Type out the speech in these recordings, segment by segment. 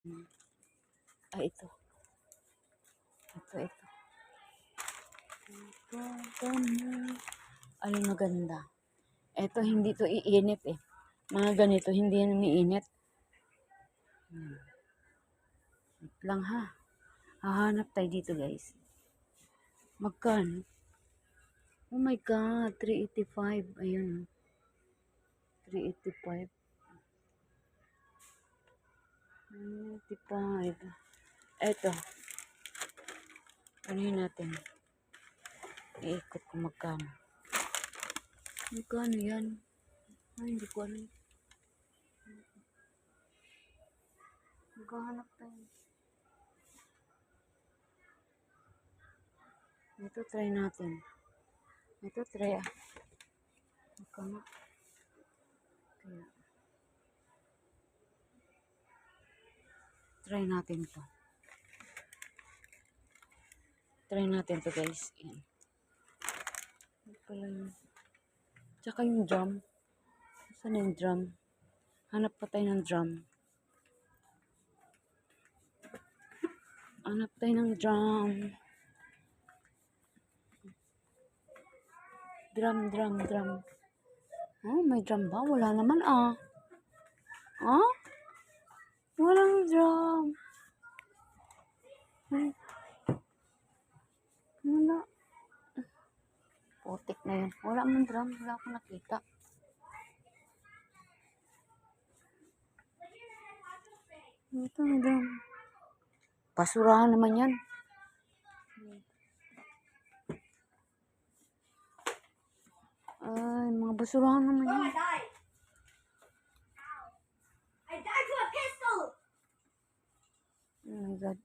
Ah, ito. Ito. Alin maganda. Ito, hindi to iinit eh. Mga ganito, hindi yan umiinit. Wait lang ha. Hahanap tayo dito guys. Magkano? Oh my God, 385. Ayun. 385. 385. Eto. Ano yun natin? Iikot ko magkano. Magkano yan? Ay, hindi ko alam. Maghahanap tayo. Ito, try natin. Ito, try ah. Magkano? Kaya. Try natin to. Try natin to guys. Yan. Ano pala yun? Tsaka yung drum. Saan yung drum? Hanap pa tayo ng drum. Hanap tayo ng drum. Drum. Oh, may drum ba? Wala naman ah. Ah? Walang drum. Wala. Putik na yun. Wala man drum. Wala akong nakita. Ito may drum. Basurahan naman yan. Ay, mga basurahan naman yan. I died to a pistol! Oh my God.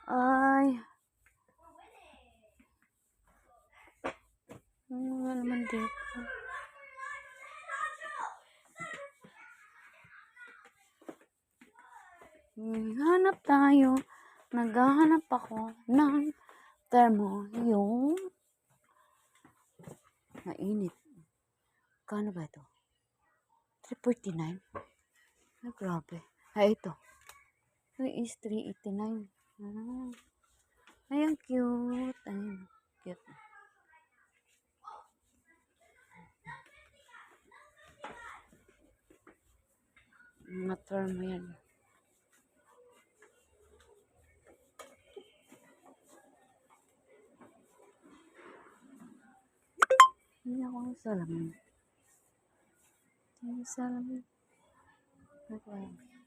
Ay. Wala naman dito. Hanap tayo. Naghahanap ako ng thermo. Yung mainit. Kano ba ito? 349? Ay, grabe. Ay, ito. Ito is 389. Ah. Ay, ang cute. Ayun. Cute. Mga thermo yan. Hindi ako ng salamin. Salamin. Ano ba yan?